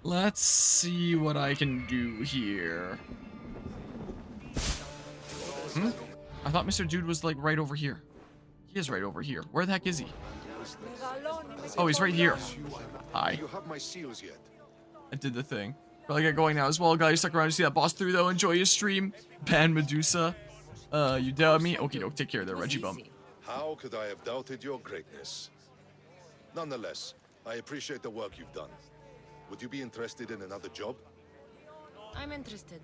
Let's see what I can do here. Hmm? I thought Mr. Dude was like right over here. He is right over here. Where the heck is he? Oh, he's right here. Hi. You have my seals yet? I did the thing. Probably get going now as well, guys. Stuck around to see that boss through though. Enjoy your stream. Ban Medusa. You doubt me? Okie doke, take care there, Reggie Bump. How could I have doubted your greatness? Nonetheless, I appreciate the work you've done. Would you be interested in another job? I'm interested.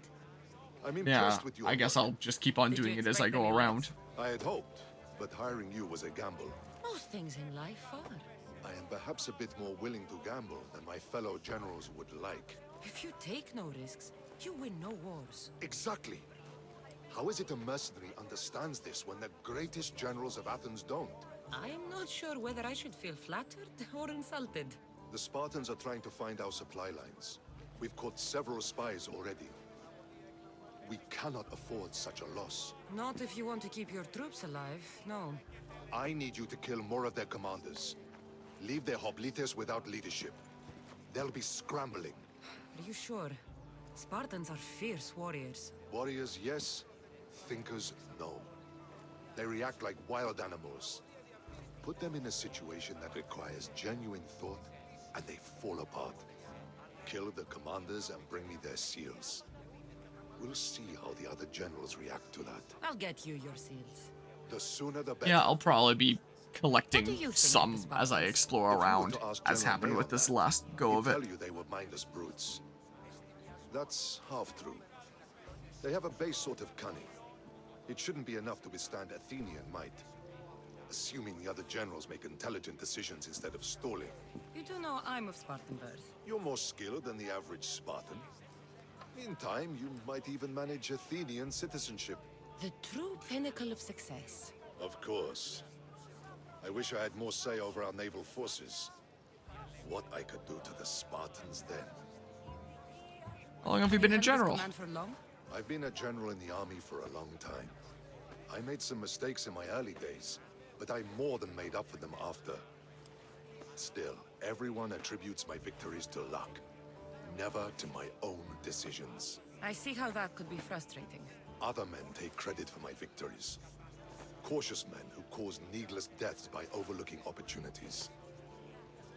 I'm Yeah, impressed with your I guess work. I'll just keep on doing it as I go around. I had hoped, but hiring you was a gamble. Most things in life are. I am perhaps a bit more willing to gamble than my fellow generals would like. If you take no risks, you win no wars. Exactly. How is it a mercenary understands this when the greatest generals of Athens don't? I'm not sure whether I should feel flattered or insulted. The Spartans are trying to find our supply lines. We've caught several spies already. We cannot afford such a loss. Not if you want to keep your troops alive, no. I need you to kill more of their commanders. Leave their hoplites without leadership. They'll be scrambling. Are you sure? Spartans are fierce warriors. Warriors, yes. Thinkers, no. They react like wild animals. Put them in a situation that requires genuine thought, and they fall apart. Kill the commanders and bring me their seals. We'll see how the other generals react to that. I'll get you your seals. The sooner the better. Yeah, I'll probably be What do collecting you think some of the as I Spartans? explore If you were around, to ask as General happened May with on this that, last go he'd of it. tell you they were mindless brutes. That's half true. They have a base sort of cunning. It shouldn't be enough to withstand Athenian might. Assuming the other generals make intelligent decisions instead of stalling. You do know I'm of Spartan birth. You're more skilled than the average Spartan. In time, you might even manage Athenian citizenship. The true pinnacle of success. Of course. I wish I had more say over our naval forces. What I could do to the Spartans then. How long have you been a held this general? command for long? I've been a general in the army for a long time. I made some mistakes in my early days, but I more than made up for them after. Still, everyone attributes my victories to luck, never to my own decisions. I see how that could be frustrating. Other men take credit for my victories. Cautious men who cause needless deaths by overlooking opportunities.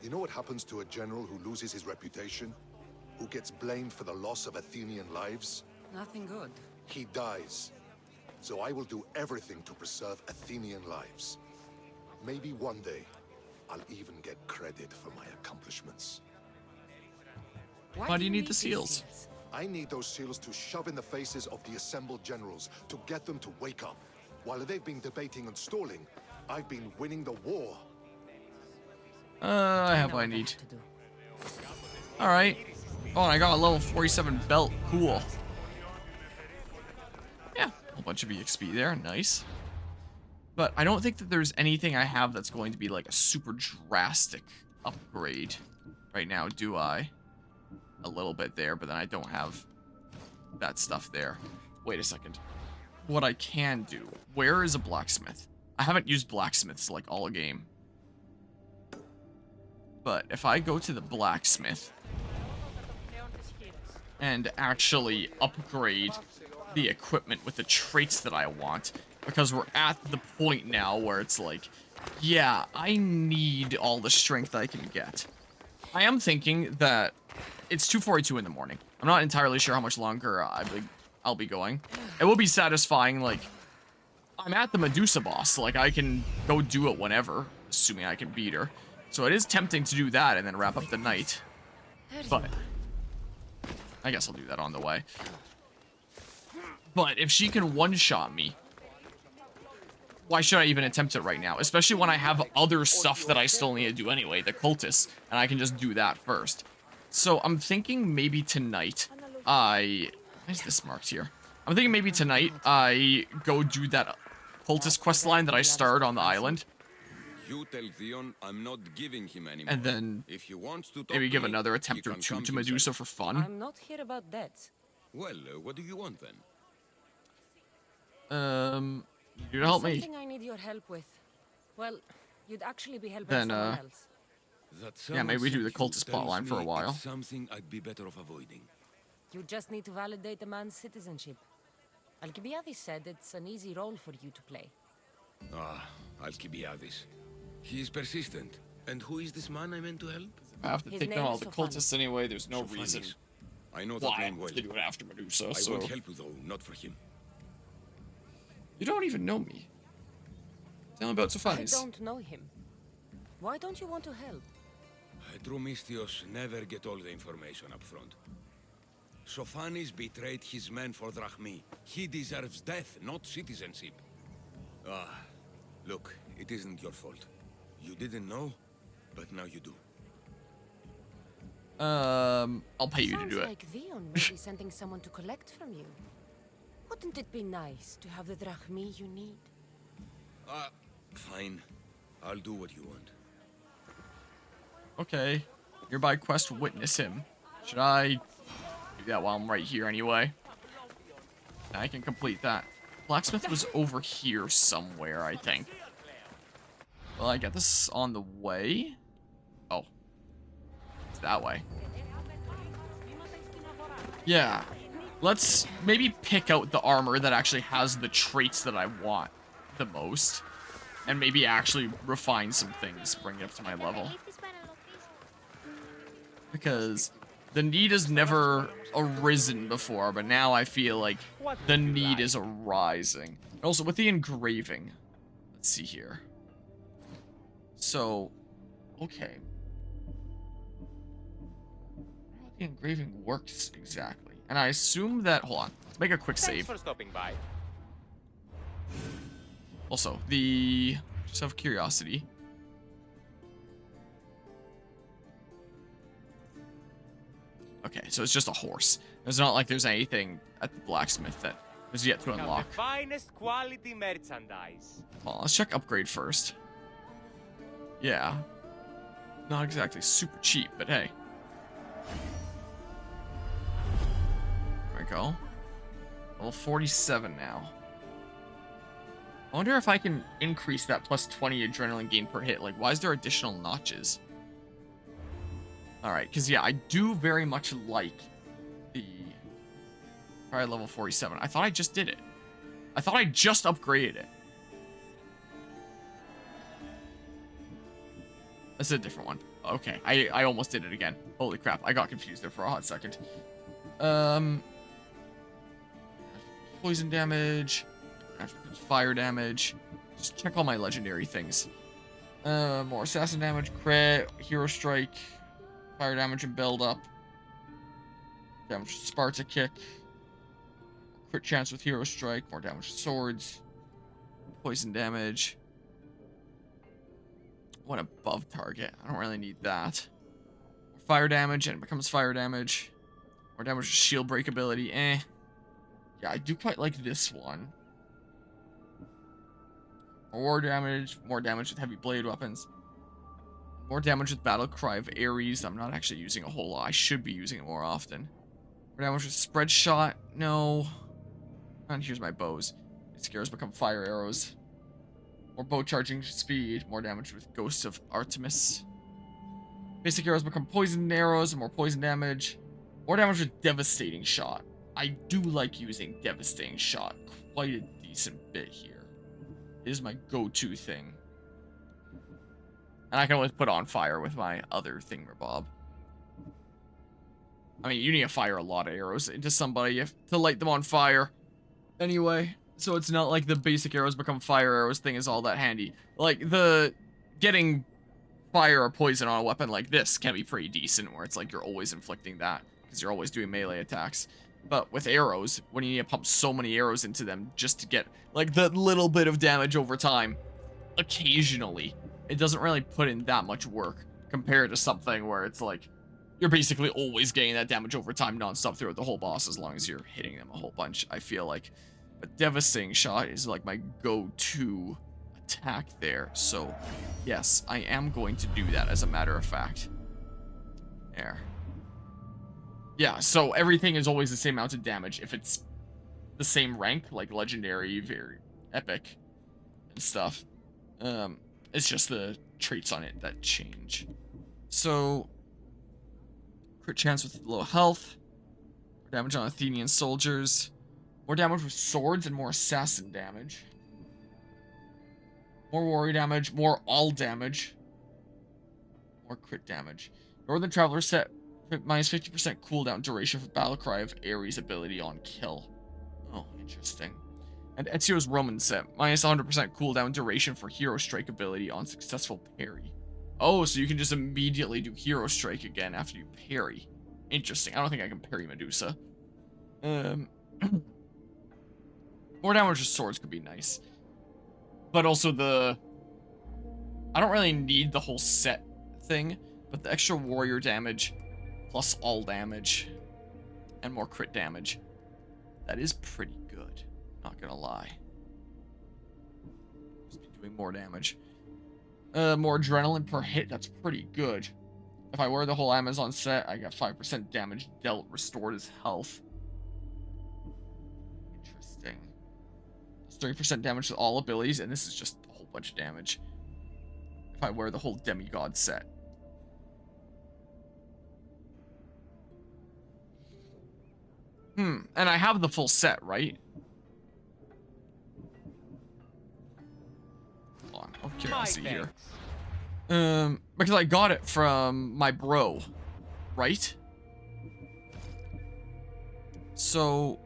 You know what happens to a general who loses his reputation? Who gets blamed for the loss of Athenian lives? Nothing good. He dies. So I will do everything to preserve Athenian lives. Maybe one day, I'll even get credit for my accomplishments. Why do you need the these seals? I need those seals to shove in the faces of the assembled generals, to get them to wake up. While they've been debating and stalling, I've been winning the war. I have what I need. Alright. Oh, and I got a level 47 belt. Cool. Yeah, a whole bunch of EXP there. Nice. But I don't think that there's anything I have that's going to be like a super drastic upgrade right now, do I? A little bit there, but then I don't have that stuff there. Wait a second. What I can do. Where is a blacksmith? I haven't used blacksmiths like all game. But if I go to the blacksmith and actually upgrade the equipment with the traits that I want, because we're at the point now where it's like, yeah, I need all the strength I can get. I am thinking that it's 2:42 in the morning. I'm not entirely sure how much longer I'll be going. It will be satisfying, like, I'm at the Medusa boss, like, I can go do it whenever, assuming I can beat her. So it is tempting to do that and then wrap up the night. But I guess I'll do that on the way. But if she can one-shot me, why should I even attempt it right now? Especially when I have other stuff that I still need to do anyway, the cultists, and I can just do that first. So I'm thinking maybe tonight why is this marked here? I'm thinking maybe tonight I go do that cultist questline that I started on the island. You tell Theon I'm not giving him anymore. And then if he wants to talk maybe give to me, another he attempt or can two come to Medusa himself. for fun. I'm not here about that. Well, what do you want then? You help me. Something I need your help with. Well, you'd actually be helping Then, someone else. Yeah, maybe we do the cultist plotline for a while. Something I'd be better off avoiding. You just need to validate a man's citizenship. Alcibiades said it's an easy role for you to play. Ah, Alcibiades. He is persistent. And who is this man I meant to help? I have to His take name down all is the Sophanis. cultists anyway. There's no Sophanis. reason I know that why I name have well. to do it after Medusa, I so... won't help you though, not for him. You don't even know me. Tell me about I Sophanis. don't know him. Why don't you want to help? True Mystios never get all the information up front. Sophanis betrayed his men for Drachmi. He deserves death, not citizenship. Ah, look, it isn't your fault. You didn't know, but now you do. I'll pay you to do it. Sounds like Vion may be sending someone to collect from you. Wouldn't it be nice to have the drachmi you need? Fine. I'll do what you want. Okay. Nearby quest, witness him. Should I do that while I'm right here anyway? I can complete that. Blacksmith was over here somewhere, I think. Well, I got this on the way. Oh. It's that way. Yeah. Let's maybe pick out the armor that actually has the traits that I want the most. And maybe actually refine some things, bring it up to my level. Because the need has never arisen before, but now I feel like the need is arising. And also, with the engraving, let's see here. So, okay. How the engraving works exactly. And I assume that, hold on, let's make a quick save. Thanks for stopping by. Also, the, just out of curiosity. Okay, so it's just a horse. It's not like there's anything at the blacksmith that is yet to Have unlock. the finest quality merchandise. Well, let's check upgrade first. Yeah. Not exactly super cheap, but hey. There we go. Level 47 now. I wonder if I can increase that plus 20 adrenaline gain per hit. Like, why is there additional notches? Alright, because yeah, I do very much like the prior level 47. I thought I just did it. I thought I just upgraded it. This is a different one. Okay, I almost did it again. Holy crap, I got confused there for a hot second. Poison damage, fire damage. Just check all my legendary things. More assassin damage, crit, hero strike, fire damage and build up. Damage with Sparta kick. Crit chance with hero strike, more damage with swords. Poison damage. One above target. I don't really need that. Fire damage and it becomes fire damage. More damage with shield break ability. Eh. Yeah, I do quite like this one. More damage with heavy blade weapons. More damage with battle cry of Ares. I'm not actually using a whole lot. I should be using it more often. More damage with spread shot. No. And here's my bows. These arrows become fire arrows. More bow charging speed. More damage with Ghosts of Artemis. Basic arrows become poison arrows. More poison damage. More damage with devastating shot. I do like using devastating shot quite a decent bit here. It is my go-to thing. And I can always put on fire with my other thingamabob. I mean, you need to fire a lot of arrows into somebody to light them on fire. Anyway, so it's not like the basic arrows become fire arrows thing is all that handy. Like, the getting fire or poison on a weapon like this can be pretty decent, where it's like you're always inflicting that, because you're always doing melee attacks. But with arrows, when you need to pump so many arrows into them just to get, like, the little bit of damage over time, occasionally, it doesn't really put in that much work compared to something where it's like, you're basically always getting that damage over time nonstop throughout the whole boss as long as you're hitting them a whole bunch, I feel like. But devastating shot is like my go-to attack there. So, yes, I am going to do that as a matter of fact. There. Yeah, so everything is always the same amount of damage if it's the same rank, like legendary, very epic, and stuff. It's just the traits on it that change. So, crit chance with low health. More damage on Athenian soldiers. More damage with swords and more assassin damage. More warrior damage, more all damage. More crit damage. Northern Traveler set minus 50% cooldown duration for Battlecry of Ares ability on kill. Oh, interesting. And Ezio's Roman set minus 100% cooldown duration for Hero Strike ability on successful parry. Oh, so you can just immediately do Hero Strike again after you parry. Interesting. I don't think I can parry Medusa. More damage with swords could be nice. But also I don't really need the whole set thing, but the extra warrior damage plus all damage and more crit damage. That is pretty good. Not gonna lie. Just be doing more damage. More adrenaline per hit. That's pretty good. If I wear the whole Amazon set, I got 5% damage dealt restored as health. Interesting. 30% damage to all abilities, and this is just a whole bunch of damage. If I wear the whole demigod set. And I have the full set, right? Hold on, out of curiosity here. Because I got it from my bro, right? So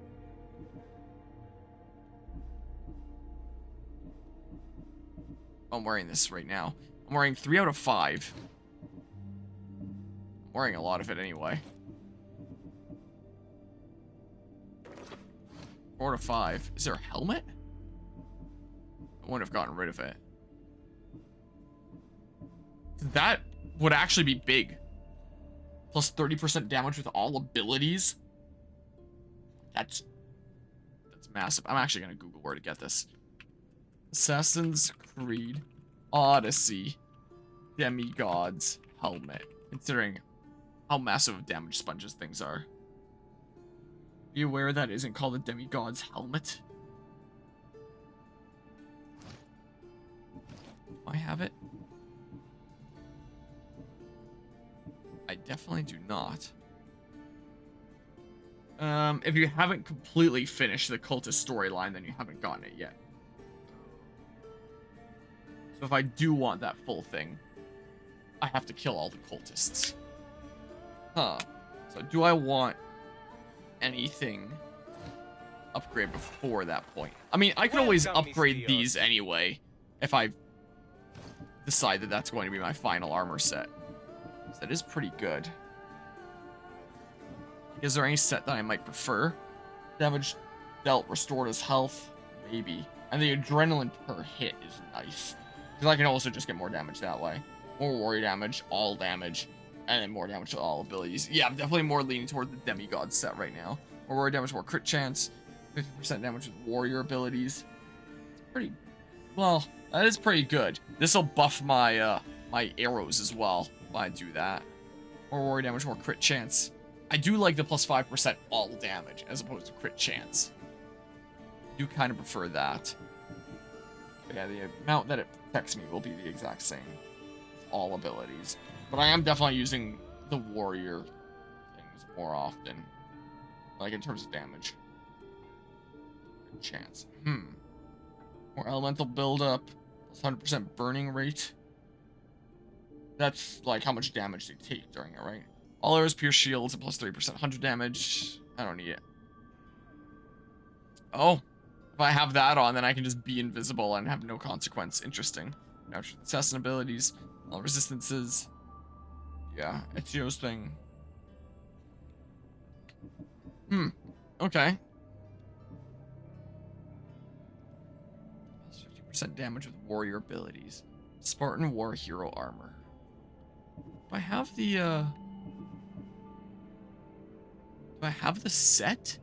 I'm wearing this right now. I'm wearing 3 out of 5. I'm wearing a lot of it anyway. 4 out of 5. Is there a helmet? I wouldn't have gotten rid of it. That would actually be big. Plus 30% damage with all abilities. That's massive. I'm actually gonna Google where to get this. Assassin's Creed Odyssey Demigod's helmet. Considering how massive of damage sponges things are. Be aware that isn't called a demigod's helmet. Do I have it? I definitely do not. If you haven't completely finished the cultist storyline, then you haven't gotten it yet. So if I do want that full thing, I have to kill all the cultists. Huh. So do I want anything upgrade before that point? I mean, I could always upgrade these anyway if I decide that that's going to be my final armor set. So that is pretty good. Is there any set that I might prefer? Damage dealt restored as health? Maybe. And the adrenaline per hit is nice. Because I can also just get more damage that way. More warrior damage, all damage, and then more damage to all abilities. Yeah, I'm definitely more leaning toward the demigod set right now. More warrior damage, more crit chance, 50% damage with warrior abilities. It's pretty... well, that is pretty good. This'll buff my, my arrows as well, if I do that. More warrior damage, more crit chance. I do like the plus 5% all damage, as opposed to crit chance. I do kind of prefer that. But yeah, the amount that it protects me will be the exact same. All abilities. But I am definitely using the warrior things more often. Like in terms of damage. Crit chance. More elemental buildup. Plus 100% burning rate. That's like how much damage they take during it, right? All arrows pierce shields and plus 3% 100 damage. I don't need it. Oh. If I have that on, then I can just be invisible and have no consequence. Interesting. Now, assassin abilities. All resistances. Yeah, Ezio's thing. Okay. 50% damage with warrior abilities. Spartan War Hero armor. Do I have the, do I have the set?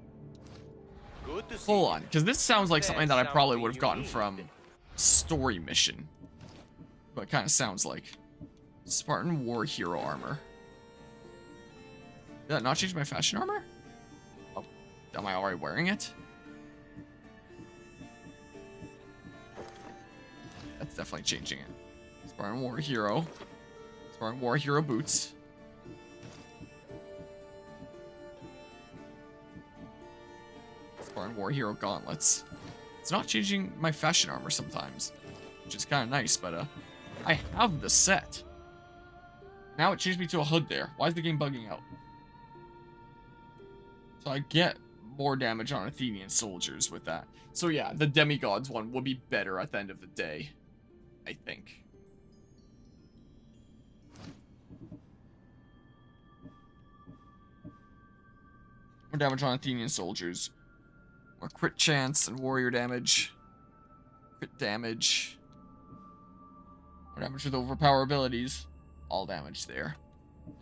Hold on, because this sounds like something that I probably would have gotten from story mission. But it kind of sounds like Spartan War Hero armor. Did that not change my fashion armor? Oh, am I already wearing it? That's definitely changing it. Spartan War Hero. Wearing War Hero boots. Wearing War Hero gauntlets. It's not changing my fashion armor sometimes, which is kind of nice, but I have the set. Now it changed me to a hood there. Why is the game bugging out? So I get more damage on Athenian soldiers with that. So yeah, the demigods one will be better at the end of the day, I think. More damage on Athenian soldiers. More crit chance and warrior damage. Crit damage. More damage with overpower abilities. All damage there.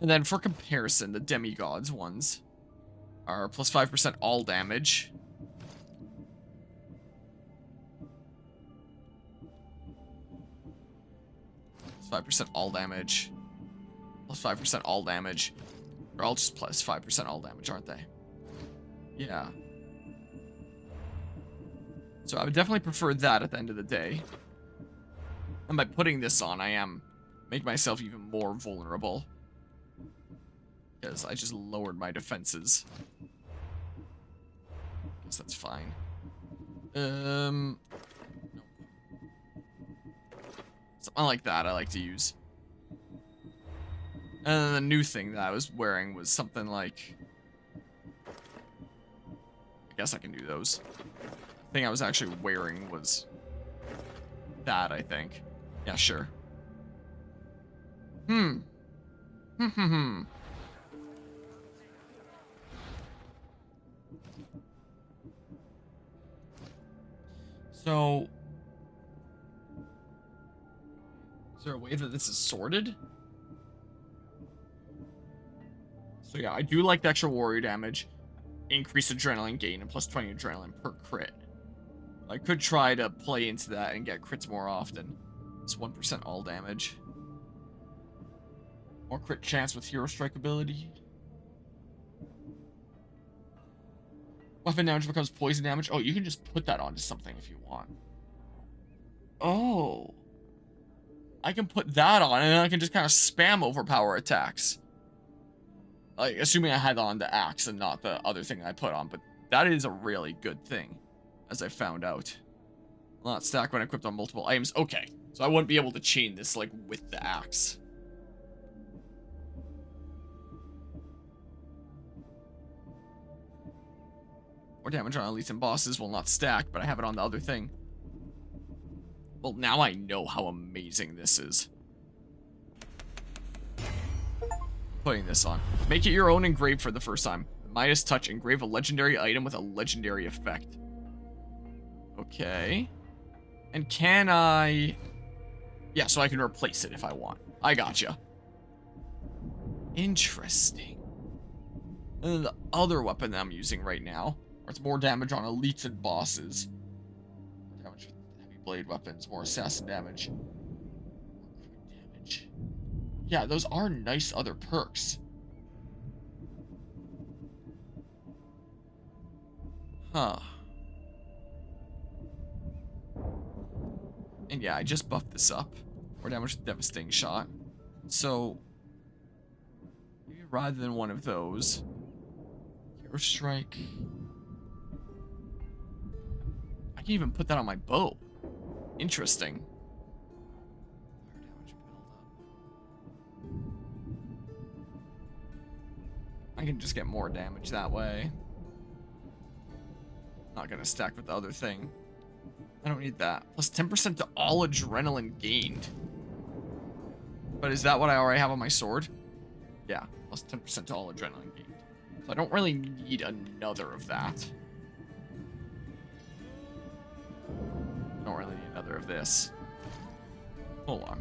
And then for comparison, the demigods ones are plus 5% all damage. Plus 5% all damage. Plus 5% all damage. They're all just plus 5% all damage, aren't they? Yeah. So I would definitely prefer that at the end of the day. And by putting this on, I am making myself even more vulnerable. Because I just lowered my defenses. Guess that's fine. Something like that I like to use. And then the new thing that I was wearing was something like... I guess I can do those. The thing I was actually wearing was... that, I think. Yeah, sure. So... is there a way that this is sorted? So yeah, I do like the extra warrior damage. Increase adrenaline gain and plus 20 adrenaline per crit. I could try to play into that and get crits more often. It's 1% all damage. More crit chance with hero strike ability. Weapon damage becomes poison damage. Oh, you can just put that onto something if you want. Oh. I can put that on and then I can just kind of spam overpower attacks. Like, assuming I had on the axe and not the other thing I put on, but that is a really good thing, as I found out. Will not stack when equipped on multiple items. Okay, so I wouldn't be able to chain this, like, with the axe. More damage on elites and bosses will not stack, but I have it on the other thing. Well, now I know how amazing this is. Putting this on. Make it your own engrave for the first time. Midas Touch, engrave a legendary item with a legendary effect. Okay. And can I... yeah, so I can replace it if I want. I gotcha. Interesting. And then the other weapon that I'm using right now, where it's more damage on elites and bosses. More damage with heavy blade weapons, more assassin damage. More crit damage. Yeah, those are nice other perks. Huh. And yeah, I just buffed this up. More damage with Devastating Shot. So, maybe rather than one of those, Hero Strike. I can even put that on my bow. Interesting. I can just get more damage that way. Not gonna stack with the other thing. I don't need that. Plus 10% to all adrenaline gained. But is that what I already have on my sword? Yeah, plus 10% to all adrenaline gained. So I don't really need another of that. Don't really need another of this. Hold on.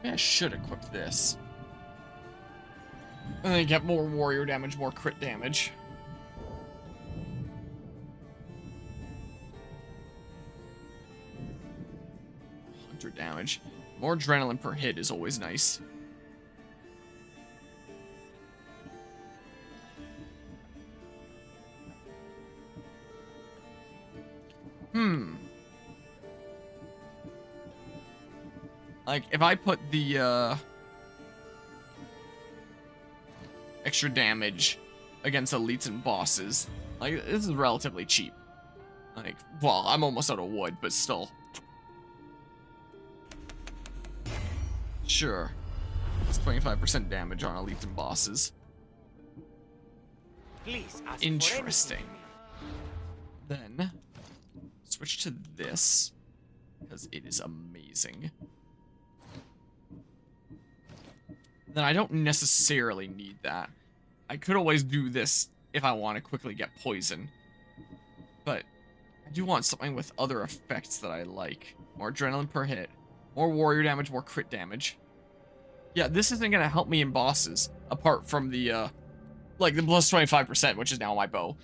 Maybe I should equip this. And then get more warrior damage, more crit damage. Hunter damage. More adrenaline per hit is always nice. Like, if I put the, extra damage against elites and bosses, like, this is relatively cheap. Like, well, I'm almost out of wood, but still. Sure. It's 25% damage on elites and bosses. Please ask Interesting. Then, switch to this, because it is amazing. Then I don't necessarily need that. I could always do this if I want to quickly get poison. But I do want something with other effects that I like. More adrenaline per hit, more warrior damage, more crit damage. Yeah, this isn't going to help me in bosses, apart from the, like, the plus 25%, which is now my bow.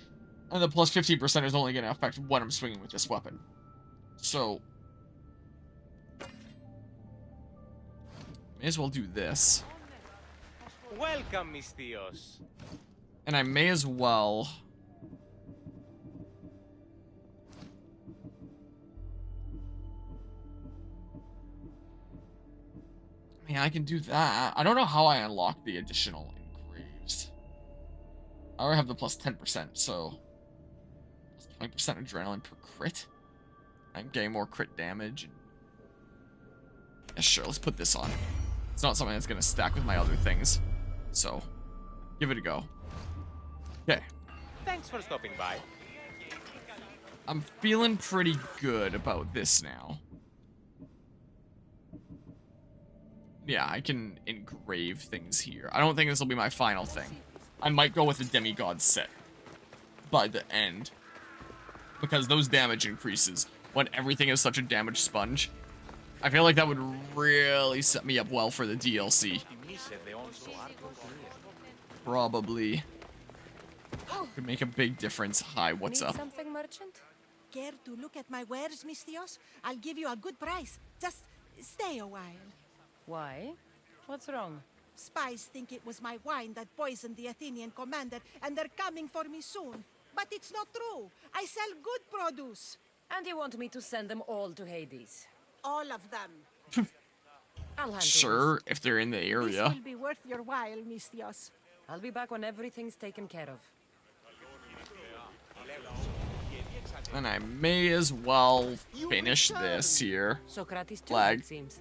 And the plus 15% is only going to affect when I'm swinging with this weapon. So, may as well do this. Welcome, Miss Theos. And I may as well... I mean, I can do that. I don't know how I unlock the additional engraves. I already have the plus 10%, so... Plus 20% adrenaline per crit. I'm getting more crit damage. And... Yeah, sure, let's put this on. It's not something that's going to stack with my other things. So, give it a go. Okay. Thanks for stopping by. I'm feeling pretty good about this now. Yeah, I can engrave things here. I don't think this will be my final thing. I might go with the demigod set by the end. Because those damage increases when everything is such a damage sponge. I feel like that would really set me up well for the DLC. Probably. Could make a big difference. Hi, what's Need up? something, merchant? Care to look at my wares, Miss Theos? I'll give you a good price. Just stay a while. Why? What's wrong? Spies think it was my wine that poisoned the Athenian commander, and they're coming for me soon. But it's not true. I sell good produce. And you want me to send them all to Hades? All of them. I'll handle Sure, if they're in the This area. will be worth your while, Miss Theos. this. I'll be back when everything's taken care of. And I may as well finish this here. Socrates too, Lag. it seems.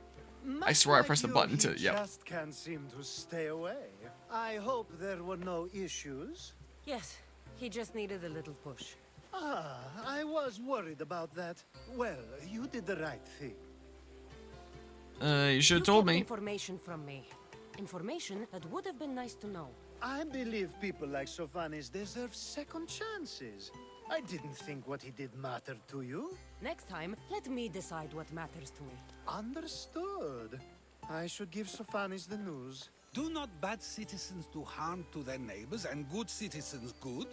I swear I pressed the button to... He Yep. just can't seem to stay away. I hope there were no issues. Yes, he just needed a little push. Ah, I was worried about that. Well, you did the right thing. You should have You told kept me. information from me. Information that would have been nice to know. I believe people like Sophanis deserve second chances. I didn't think what he did mattered to you. Next time, let me decide what matters to me. Understood. I should give Sophanis the news. Do not bad citizens do harm to their neighbors and good citizens good?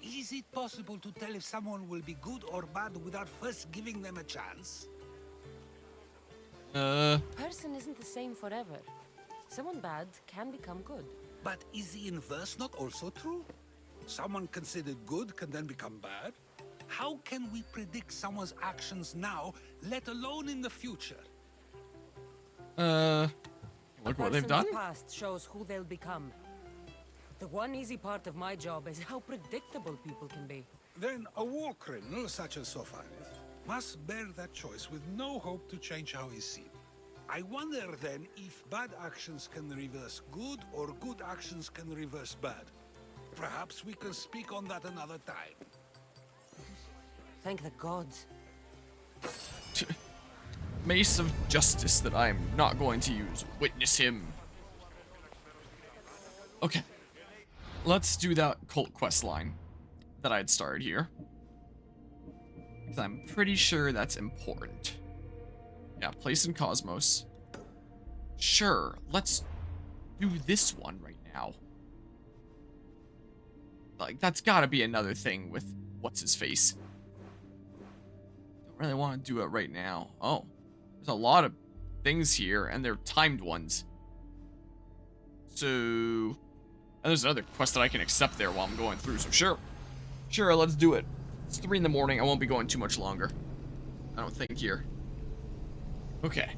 Is it possible to tell if someone will be good or bad without first giving them a chance? Person isn't the same forever. Someone bad can become good. But is the inverse not also true? Someone considered good can then become bad? How can we predict someone's actions now, let alone in the future? Look what they've done. Person's past shows who they'll become. The one easy part of my job is how predictable people can be. Then a war criminal such as Sophanis must bear that choice with no hope to change how he's seen. I wonder then if bad actions can reverse good or good actions can reverse bad. Perhaps we can speak on that another time. Thank the gods. Mace of Justice that I'm not going to use. Witness him. Okay. Let's do that cult quest line that I had started here. Because I'm pretty sure that's important. Yeah, place in Cosmos. Sure, let's do this one right now. Like, that's gotta be another thing with what's-his-face. Don't really want to do it right now. Oh, there's a lot of things here, and they're timed ones. So... and there's another quest that I can accept there while I'm going through, so sure. Sure, let's do it. It's 3 in the morning, I won't be going too much longer. I don't think here. Okay.